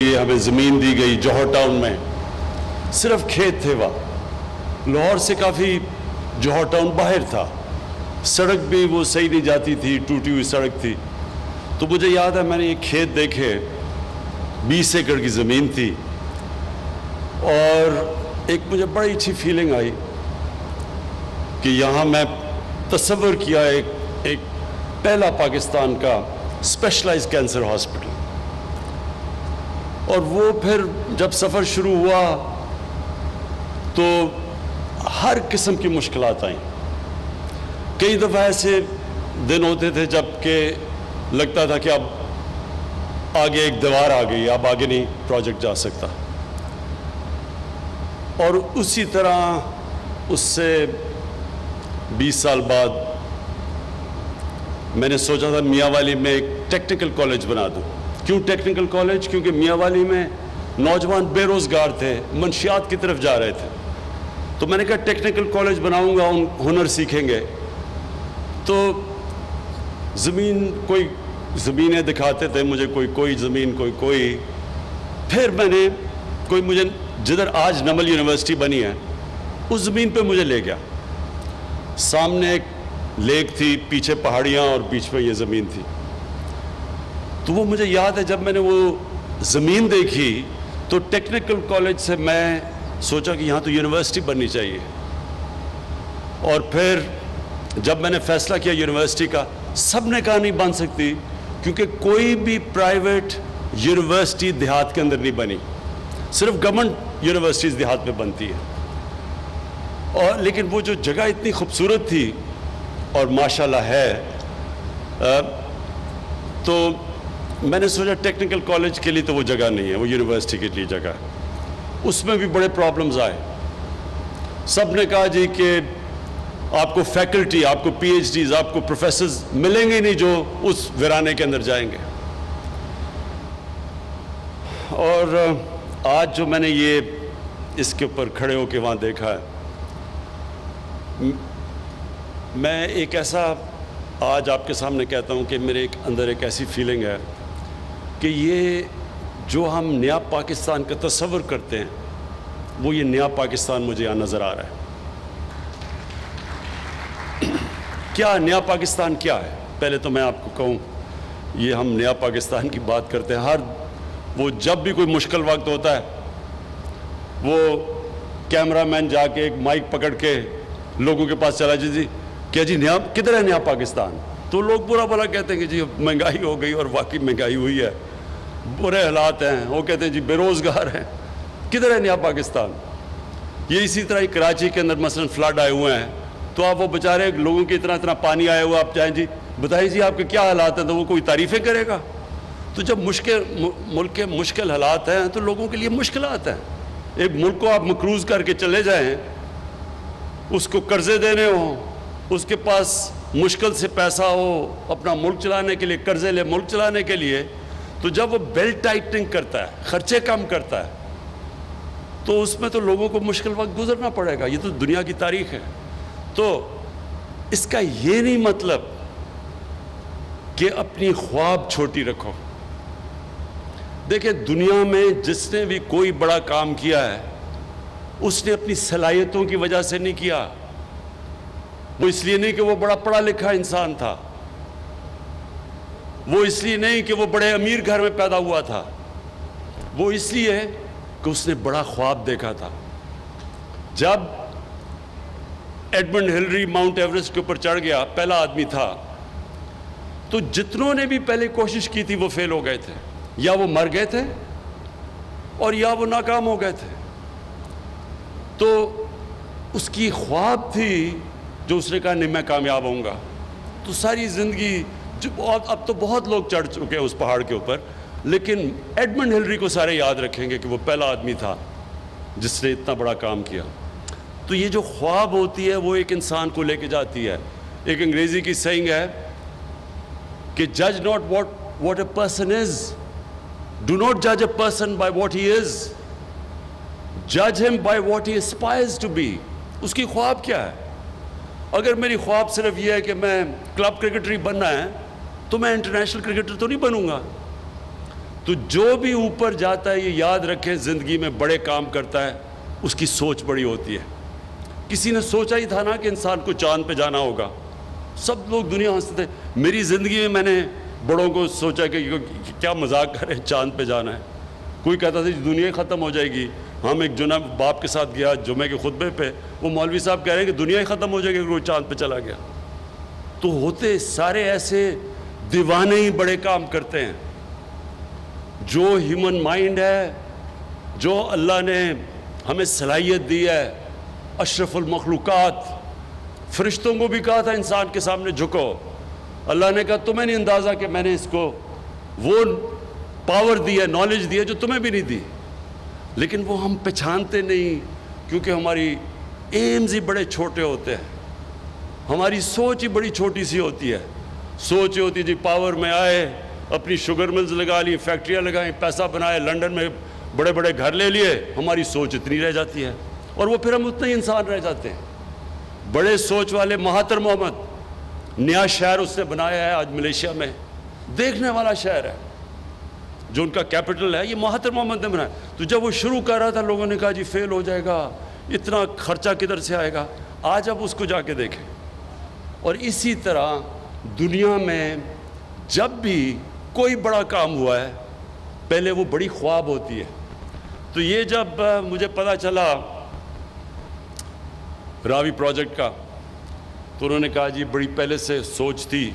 یہ ہمیں زمین دی گئی جوہر ٹاؤن میں، صرف کھیت تھے وہاں، لاہور سے کافی جوہر ٹاؤن باہر تھا، سڑک بھی وہ صحیح نہیں جاتی تھی، ٹوٹی ہوئی سڑک تھی۔ تو مجھے یاد ہے میں نے یہ کھیت دیکھے، 20 ایکڑ کی زمین تھی، اور ایک مجھے بڑی اچھی فیلنگ آئی کہ یہاں میں تصور کیا ایک پہلا پاکستان کا اسپیشلائز کینسر ہاسپٹل، اور وہ پھر جب سفر شروع ہوا تو ہر قسم کی مشکلات آئیں۔ کئی دفعہ ایسے دن ہوتے تھے جب کہ لگتا تھا کہ اب آگے ایک دیوار آ گئی، اب آگے نہیں پروجیکٹ جا سکتا، اور اسی طرح اس سے 20 سال بعد میں نے سوچا تھا میاں والی میں ایک ٹیکنیکل کالج بنا دوں۔ کیوں ٹیکنیکل کالج؟ کیونکہ میاں والی میں نوجوان بے روزگار تھے، منشیات کی طرف جا رہے تھے، تو میں نے کہا ٹیکنیکل کالج بناؤں گا، ان ہنر سیکھیں گے۔ تو کوئی زمینیں دکھاتے تھے مجھے، کوئی زمین، کوئی پھر میں نے مجھے جدھر آج نمل یونیورسٹی بنی ہے اس زمین پہ مجھے لے گیا۔ سامنے ایک لیک تھی، پیچھے پہاڑیاں، اور بیچ میں یہ زمین تھی۔ تو وہ مجھے یاد ہے جب میں نے وہ زمین دیکھی تو ٹیکنیکل کالج سے میں سوچا کہ یہاں تو یونیورسٹی بننی چاہیے، اور پھر جب میں نے فیصلہ کیا یونیورسٹی کا، سب نے کہا نہیں بن سکتی، کیونکہ کوئی بھی پرائیویٹ یونیورسٹی دیہات کے اندر نہیں بنی، صرف گورنمنٹ یونیورسٹیز دیہات میں بنتی ہے۔ اور لیکن وہ جو جگہ اتنی خوبصورت تھی اور ماشاءاللہ ہے، تو میں نے سوچا ٹیکنیکل کالج کے لیے تو وہ جگہ نہیں ہے، وہ یونیورسٹی کے لیے جگہ ہے۔ اس میں بھی بڑے پرابلمز آئے، سب نے کہا جی کہ آپ کو فیکلٹی، آپ کو پی ایچ ڈیز، آپ کو پروفیسرز ملیں گے نہیں جو اس ویرانے کے اندر جائیں گے۔ اور آج جو میں نے یہ اس کے اوپر کھڑے ہو کے وہاں دیکھا ہے، میں ایک ایسا آج آپ کے سامنے کہتا ہوں کہ میرے اندر ایک ایسی فیلنگ ہے کہ یہ جو ہم نیا پاکستان کا تصور کرتے ہیں، وہ یہ نیا پاکستان مجھے یہاں نظر آ رہا ہے۔ کیا نیا پاکستان کیا ہے؟ پہلے تو میں آپ کو کہوں، یہ ہم نیا پاکستان کی بات کرتے ہیں، وہ جب بھی کوئی مشکل وقت ہوتا ہے، وہ کیمرہ مین جا کے ایک مائک پکڑ کے لوگوں کے پاس چلا جی کیا جی نیا کدھر ہے نیا پاکستان؟ تو لوگ برا بھلا کہتے ہیں کہ جی مہنگائی ہو گئی، اور واقعی مہنگائی ہوئی ہے، برے حالات ہیں، وہ کہتے ہیں جی بے روزگار ہیں، کدھر ہے نیا پاکستان؟ یہ اسی طرح کراچی کے اندر مثلا فلڈ آئے ہوئے ہیں، تو آپ وہ بیچارے لوگوں کے اتنا پانی آیا ہوا، آپ چاہیں جی بتائیں جی آپ کے کیا حالات ہیں، تو وہ کوئی تعریفیں کرے گا؟ تو جب ملک کے مشکل حالات ہیں تو لوگوں کے لیے مشکلات ہیں۔ ایک ملک کو آپ مقروض کر کے چلے جائیں، اس کو قرضے دینے ہوں، اس کے پاس مشکل سے پیسہ ہو اپنا ملک چلانے کے لیے، قرضے لے ملک چلانے کے لیے، تو جب وہ بیلٹ ٹائٹنگ کرتا ہے، خرچے کم کرتا ہے، تو اس میں تو لوگوں کو مشکل وقت گزرنا پڑے گا۔ یہ تو دنیا کی تاریخ ہے۔ تو اس کا یہ نہیں مطلب کہ اپنی خواب چھوٹی رکھو۔ دیکھیں دنیا میں جس نے بھی کوئی بڑا کام کیا ہے، اس نے اپنی صلاحیتوں کی وجہ سے نہیں کیا، وہ اس لیے نہیں کہ وہ بڑا پڑھا لکھا انسان تھا، وہ اس لیے نہیں کہ وہ بڑے امیر گھر میں پیدا ہوا تھا، وہ اس لیے کہ اس نے بڑا خواب دیکھا تھا۔ جب ایڈمنڈ ہلری ماؤنٹ ایوریسٹ کے اوپر چڑھ گیا، پہلا آدمی تھا، تو جتنوں نے بھی پہلے کوشش کی تھی وہ فیل ہو گئے تھے، یا وہ مر گئے تھے اور یا وہ ناکام ہو گئے تھے۔ تو اس کی خواب تھی جو اس نے کہا نہیں میں کامیاب ہوں گا، تو ساری زندگی اب تو بہت لوگ چڑھ چکے ہیں اس پہاڑ کے اوپر، لیکن ایڈمنڈ ہلری کو سارے یاد رکھیں گے کہ وہ پہلا آدمی تھا جس نے اتنا بڑا کام کیا۔ تو یہ جو خواب ہوتی ہے وہ ایک انسان کو لے کے جاتی ہے۔ ایک انگریزی کی سینگ ہے کہ جج not what a person is, do not جج a person by what he از، جج ہم by what he aspires to be. اس کی خواب کیا ہے؟ اگر میری خواب صرف یہ ہے کہ میں کلب کرکٹر ہی بننا ہے، تو میں انٹرنیشنل کرکٹر تو نہیں بنوں گا۔ تو جو بھی اوپر جاتا ہے یہ یاد رکھیں زندگی میں بڑے کام کرتا ہے اس کی سوچ بڑی ہوتی ہے. کسی نے سوچا ہی تھا نا کہ انسان کو چاند پہ جانا ہوگا, سب لوگ دنیا ہنستے تھے. میری زندگی میں نے بڑوں کو سوچا کہ کیا مذاق کریں, چاند پہ جانا ہے. کوئی کہتا تھا دنیا ہی ختم ہو جائے گی. ہم ایک جناب باپ کے ساتھ گیا جمعے کے خطبے پہ, وہ مولوی صاحب کہہ رہے ہیں کہ دنیا ہی ختم ہو جائے گی اگر کوئی چاند پہ چلا گیا. تو ہوتے سارے ایسے دیوانے ہی بڑے کام کرتے ہیں. جو ہیومن مائنڈ ہے, جو اللہ نے ہمیں صلاحیت دی ہے, اشرف المخلوقات, فرشتوں کو بھی کہا تھا انسان کے سامنے جھکو. اللہ نے کہا تمہیں نہیں اندازہ کہ میں نے اس کو وہ پاور دی ہے, نالج دی ہے جو تمہیں بھی نہیں دی. لیکن وہ ہم پہچانتے نہیں کیونکہ ہماری ایمز ہی بڑے چھوٹے ہوتے ہیں, ہماری سوچ ہی بڑی چھوٹی سی ہوتی ہے. سوچ یہ ہوتی جی پاور میں آئے, اپنی شوگر ملز لگا لی, فیکٹریاں لگائیں, پیسہ بنائے, لنڈن میں بڑے بڑے گھر لے لیے. ہماری سوچ اتنی رہ جاتی ہے اور وہ پھر ہم اتنے ہی انسان رہ جاتے ہیں. بڑے سوچ والے مہاتر محمد, نیا شہر اس نے بنایا ہے آج ملیشیا میں, دیکھنے والا شہر ہے, جو ان کا کیپٹل ہے یہ مہاتر محمد نے بنایا. تو جب وہ شروع کر رہا تھا لوگوں نے کہا جی فیل ہو جائے گا, اتنا خرچہ کدھر سے آئے گا. آج اب اس کو جا کے دیکھیں. اور اسی طرح دنیا میں جب بھی کوئی بڑا کام ہوا ہے پہلے وہ بڑی خواب ہوتی ہے. تو یہ جب مجھے پتہ چلا راوی پروجیکٹ کا, تو انہوں نے کہا جی بڑی پہلے سے سوچ تھی.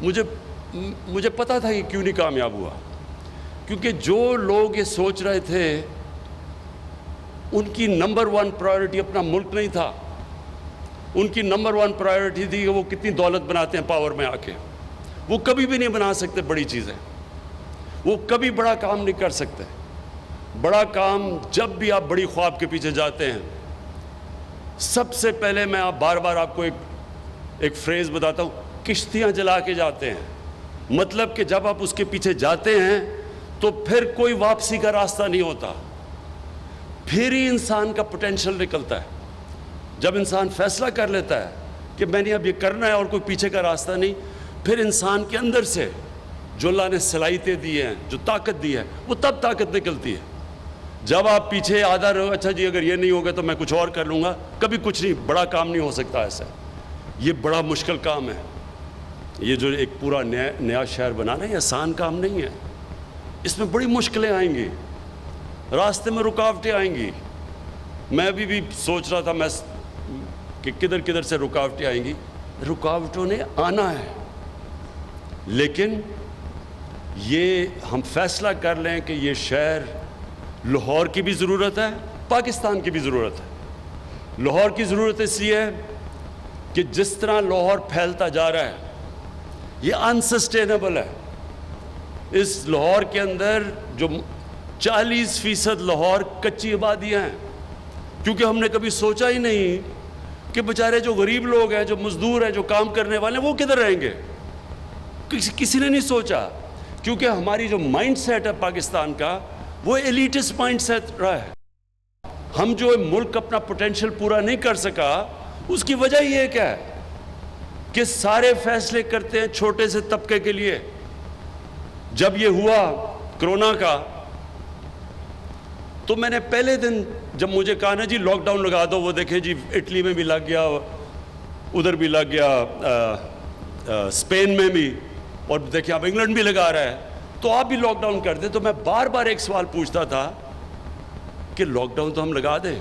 مجھے پتہ تھا یہ کیوں نہیں کامیاب ہوا, کیونکہ جو لوگ یہ سوچ رہے تھے ان کی نمبر 1 پرائیورٹی اپنا ملک نہیں تھا. ان کی نمبر 1 پرائیورٹی تھی کہ وہ کتنی دولت بناتے ہیں پاور میں آ کے. وہ کبھی بھی نہیں بنا سکتے بڑی چیزیں, وہ کبھی بڑا کام نہیں کر سکتے. بڑا کام جب بھی آپ بڑی خواب کے پیچھے جاتے ہیں, سب سے پہلے میں بار بار آپ کو ایک فریز بتاتا ہوں, کشتیاں جلا کے جاتے ہیں. مطلب کہ جب آپ اس کے پیچھے جاتے ہیں تو پھر کوئی واپسی کا راستہ نہیں ہوتا, پھر ہی انسان کا پوٹینشل نکلتا ہے. جب انسان فیصلہ کر لیتا ہے کہ میں نے اب یہ کرنا ہے اور کوئی پیچھے کا راستہ نہیں, پھر انسان کے اندر سے جو اللہ نے صلاحیتیں دی ہیں, جو طاقت دی ہے, وہ تب طاقت نکلتی ہے. جب آپ پیچھے آدھا رہو, اچھا جی اگر یہ نہیں ہوگا تو میں کچھ اور کر لوں گا, کبھی کچھ نہیں, بڑا کام نہیں ہو سکتا ایسا. یہ بڑا مشکل کام ہے. یہ جو ایک پورا نیا شہر بنانا ہے یہ آسان کام نہیں ہے. اس میں بڑی مشکلیں آئیں گی, راستے میں رکاوٹیں آئیں گی. میں ابھی بھی سوچ رہا تھا کہ کدھر سے رکاوٹیں آئیں گی. رکاوٹوں نے آنا ہے, لیکن یہ ہم فیصلہ کر لیں کہ یہ شہر لاہور کی بھی ضرورت ہے, پاکستان کی بھی ضرورت ہے. لاہور کی ضرورت اس لیے ہے کہ جس طرح لاہور پھیلتا جا رہا ہے یہ انسسٹینیبل ہے. اس لاہور کے اندر جو 40% لاہور کچی آبادیاں ہیں, کیونکہ ہم نے کبھی سوچا ہی نہیں کہ بیچارے جو غریب لوگ ہیں, جو مزدور ہیں, جو کام کرنے والے ہیں, وہ کدھر رہیں گے. کسی نے نہیں سوچا, کیونکہ ہماری جو مائنڈ سیٹ ہے پاکستان کا وہ ایلیٹس مائنڈ سیٹ رہا ہے. ہم جو ملک اپنا پوٹینشل پورا نہیں کر سکا, اس کی وجہ یہ کیا ہے کہ سارے فیصلے کرتے ہیں چھوٹے سے طبقے کے لیے. جب یہ ہوا کرونا کا, تو میں نے پہلے دن جب مجھے کہا نا جی لاک ڈاؤن لگا دو, وہ دیکھیں جی اٹلی میں بھی لگ گیا, ادھر بھی لگ گیا, اسپین میں بھی, اور دیکھیں اب انگلینڈ بھی لگا رہا ہے, تو آپ بھی لاک ڈاؤن کر دیں. تو میں بار بار ایک سوال پوچھتا تھا کہ لاک ڈاؤن تو ہم لگا دیں,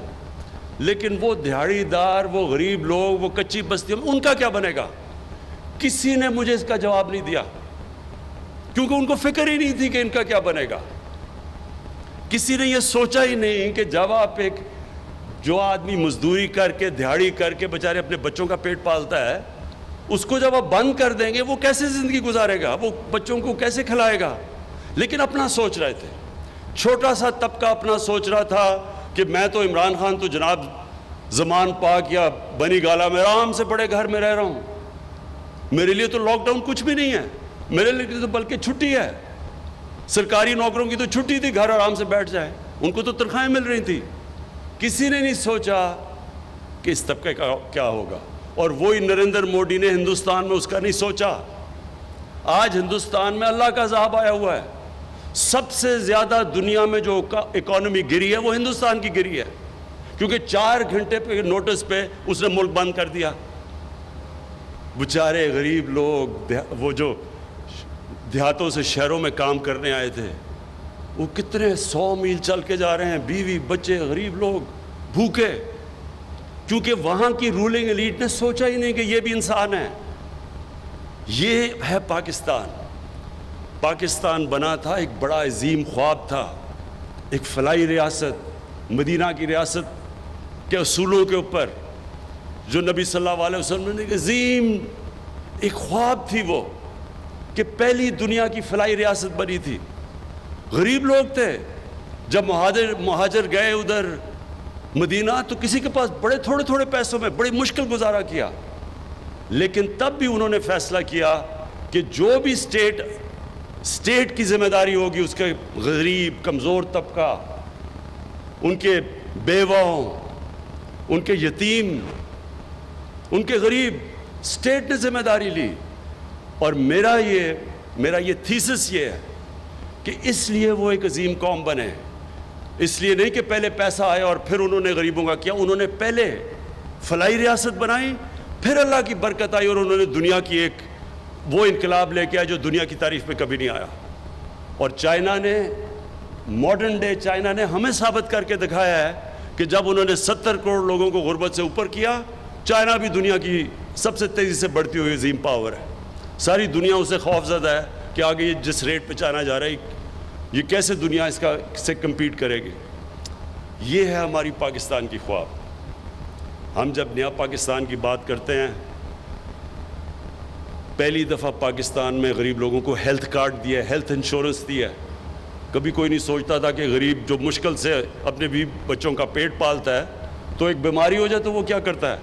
لیکن وہ دیہڑی دار, وہ غریب لوگ, وہ کچی بستیاں, ان کا کیا بنے گا؟ کسی نے مجھے اس کا جواب نہیں دیا, کیونکہ ان کو فکر ہی نہیں تھی کہ ان کا کیا بنے گا. کسی نے یہ سوچا ہی نہیں کہ جب آپ جو آدمی مزدوری کر کے, دیہڑی کر کے بیچارے اپنے بچوں کا پیٹ پالتا ہے, اس کو جب آپ بند کر دیں گے وہ کیسے زندگی گزارے گا, وہ بچوں کو کیسے کھلائے گا. لیکن اپنا سوچ رہے تھے, چھوٹا سا طبقہ اپنا سوچ رہا تھا کہ میں تو عمران خان تو جناب زمان پاک یا بنی گالا میں آرام سے بڑے گھر میں رہ رہا ہوں, میرے لیے تو لاک ڈاؤن کچھ بھی نہیں ہے, میرے لیے تو بلکہ چھٹی ہے. سرکاری نوکروں کی تو چھٹی تھی, گھر آرام سے بیٹھ جائے, ان کو تو تنخواہیں مل رہی تھی. کسی نے نہیں سوچا کہ اس طبقے کا کیا ہوگا. اور وہی نریندر موڈی نے ہندوستان میں اس کا نہیں سوچا. آج ہندوستان میں اللہ کا عذاب آیا ہوا ہے. سب سے زیادہ دنیا میں جو اکانومی گری ہے وہ ہندوستان کی گری ہے، کیونکہ 4 گھنٹے پہ نوٹس پہ اس نے ملک بند کر دیا۔ بیچارے غریب لوگ، وہ جو دیہاتوں سے شہروں میں کام کرنے آئے تھے، وہ کتنے 100 میل چل کے جا رہے ہیں، بیوی بچے غریب لوگ بھوکے، کیونکہ وہاں کی رولنگ ایلیٹ نے سوچا ہی نہیں کہ یہ بھی انسان ہے۔ یہ ہے پاکستان۔ پاکستان بنا تھا، ایک بڑا عظیم خواب تھا، ایک فلاحی ریاست، مدینہ کی ریاست کے اصولوں کے اوپر، جو نبی صلی اللہ علیہ وسلم نے ایک عظیم ایک خواب تھی، وہ کہ پہلی دنیا کی فلاحی ریاست بنی تھی۔ غریب لوگ تھے، جب مہاجر گئے ادھر مدینہ تو کسی کے پاس بڑے تھوڑے تھوڑے پیسوں میں بڑی مشکل گزارا کیا، لیکن تب بھی انہوں نے فیصلہ کیا کہ جو بھی اسٹیٹ کی ذمہ داری ہوگی، اس کے غریب کمزور طبقہ، ان کے بیواؤں، ان کے یتیم، ان کے غریب، اسٹیٹ نے ذمہ داری لی۔ اور میرا یہ تھیسس یہ ہے کہ اس لیے وہ ایک عظیم قوم بنے، اس لیے نہیں کہ پہلے پیسہ آیا اور پھر انہوں نے غریبوں کا کیا، انہوں نے پہلے فلاحی ریاست بنائی، پھر اللہ کی برکت آئی اور انہوں نے دنیا کی ایک وہ انقلاب لے کے آیا جو دنیا کی تاریخ میں کبھی نہیں آیا۔ اور چائنا نے، ماڈرن ڈے چائنا نے ہمیں ثابت کر کے دکھایا ہے کہ جب انہوں نے 70 کروڑ لوگوں کو غربت سے اوپر کیا، چائنا بھی دنیا کی سب سے تیزی سے بڑھتی ہوئی عظیم پاور ہے۔ ساری دنیا اسے خوف زدہ ہے کہ آگے یہ جس ریٹ پہ چائنا جا رہا ہے، یہ کیسے دنیا اس سے کمپیٹ کرے گی۔ یہ ہے ہماری پاکستان کی خواب۔ ہم جب نیا پاکستان کی بات کرتے ہیں، پہلی دفعہ پاکستان میں غریب لوگوں کو ہیلتھ کارڈ دیا ہے، ہیلتھ انشورنس دیا ہے۔ کبھی کوئی نہیں سوچتا تھا کہ غریب جو مشکل سے اپنے بھی بچوں کا پیٹ پالتا ہے، تو ایک بیماری ہو جائے تو وہ کیا کرتا ہے،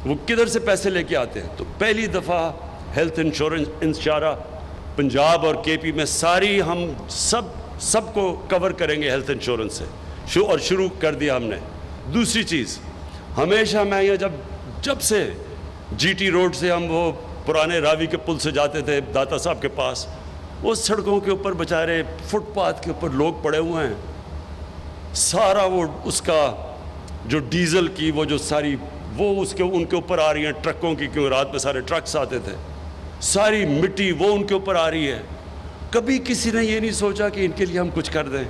وہ کدھر سے پیسے لے کے آتے ہیں۔ تو پہلی دفعہ ہیلتھ انشورنس انشارہ پنجاب اور کے پی میں ساری ہم سب کو کور کریں گے ہیلتھ انشورنس سے، اور شروع کر دیا ہم نے۔ دوسری چیز، ہمیشہ میں یہ جب سے جی ٹی روڈ سے ہم وہ پرانے راوی کے پل سے جاتے تھے داتا صاحب کے پاس، وہ سڑکوں کے اوپر بیچارے فٹ پاتھ کے اوپر لوگ پڑے ہوئے ہیں، سارا وہ اس کا جو ڈیزل کی وہ جو ساری وہ ان کے اوپر آ رہی ہیں ٹرکوں کی، کیوں رات میں سارے ٹرکس آتے تھے، ساری مٹی وہ ان کے اوپر آ رہی ہے۔ کبھی کسی نے یہ نہیں سوچا کہ ان کے لیے ہم کچھ کر دیں۔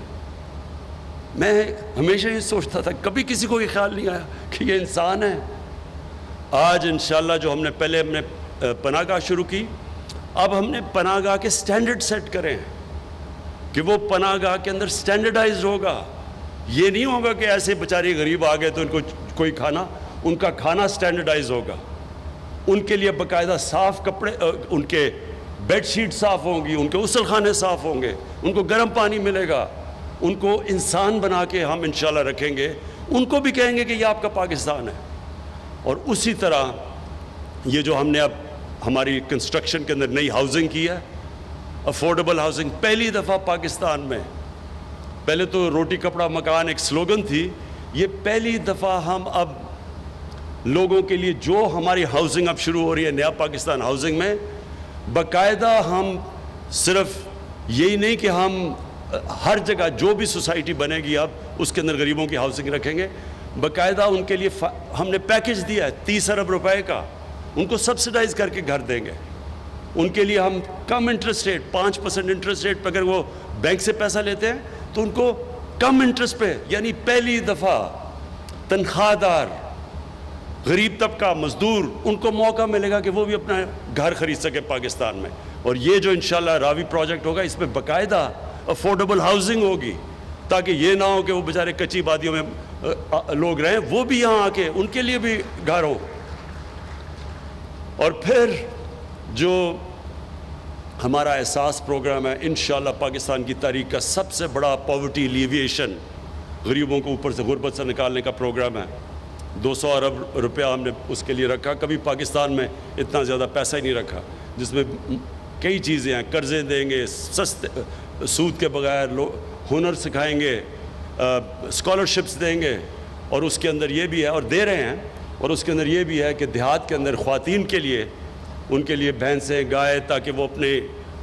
میں ہمیشہ یہ سوچتا تھا، کبھی کسی کو یہ خیال نہیں آیا کہ یہ انسان ہے۔ آج انشاءاللہ جو ہم نے پناہ گاہ شروع کی، اب ہم نے پناہ گاہ کے سٹینڈرڈ سیٹ کرے ہیں کہ وہ پناہ گاہ کے اندر سٹینڈرڈائز ہوگا۔ یہ نہیں ہوگا کہ ایسے بیچارے غریب آ گئے تو ان کو کوئی کھانا، ان کا کھانا سٹینڈرڈائز ہوگا، ان کے لیے باقاعدہ صاف کپڑے، ان کے بیڈ شیٹ صاف ہوں گی، ان کے غسل خانے صاف ہوں گے، ان کو گرم پانی ملے گا، ان کو انسان بنا کے ہم انشاءاللہ رکھیں گے، ان کو بھی کہیں گے کہ یہ آپ کا پاکستان ہے۔ اور اسی طرح یہ جو ہم نے اب ہماری کنسٹرکشن کے اندر نئی ہاؤسنگ کی ہے، افورڈیبل ہاؤسنگ، پہلی دفعہ پاکستان میں، پہلے تو روٹی کپڑا مکان ایک سلوگن تھی، یہ پہلی دفعہ ہم اب لوگوں کے لیے جو ہماری ہاؤسنگ اب شروع ہو رہی ہے نیا پاکستان ہاؤسنگ میں، باقاعدہ ہم صرف یہی نہیں کہ ہم ہر جگہ جو بھی سوسائٹی بنے گی اب اس کے اندر غریبوں کی ہاؤسنگ رکھیں گے، باقاعدہ ان کے لیے ہم نے پیکج دیا ہے 30 ارب روپے کا، ان کو سبسڈائز کر کے گھر دیں گے۔ ان کے لیے ہم کم انٹرسٹ ریٹ، 5% انٹرسٹ ریٹ پہ اگر وہ بینک سے پیسہ لیتے ہیں تو ان کو کم انٹرسٹ پہ، یعنی پہلی دفعہ تنخواہ دار غریب طبقہ، مزدور، ان کو موقع ملے گا کہ وہ بھی اپنا گھر خرید سکے پاکستان میں۔ اور یہ جو انشاءاللہ راوی پروجیکٹ ہوگا، اس میں باقاعدہ افورڈیبل ہاؤسنگ ہوگی، تاکہ یہ نہ ہو کہ وہ بیچارے کچی وادیوں میں لوگ رہیں، وہ بھی یہاں آ کے ان کے لیے بھی گھر ہو۔ اور پھر جو ہمارا احساس پروگرام ہے، انشاءاللہ پاکستان کی تاریخ کا سب سے بڑا پاورٹی ایلیویشن، غریبوں کو اوپر سے غربت سے نکالنے کا پروگرام ہے۔ 200 ارب روپیہ ہم نے اس کے لیے رکھا، کبھی پاکستان میں اتنا زیادہ پیسہ ہی نہیں رکھا، جس میں کئی چیزیں ہیں، قرضے دیں گے سستے سود کے بغیر، ہنر سکھائیں گے، اسکالرشپس دیں گے، اور اس کے اندر یہ بھی ہے، اور دے رہے ہیں، اور اس کے اندر یہ بھی ہے کہ دیہات کے اندر خواتین کے لیے، ان کے لیے بھینسیں، گائے، تاکہ وہ اپنے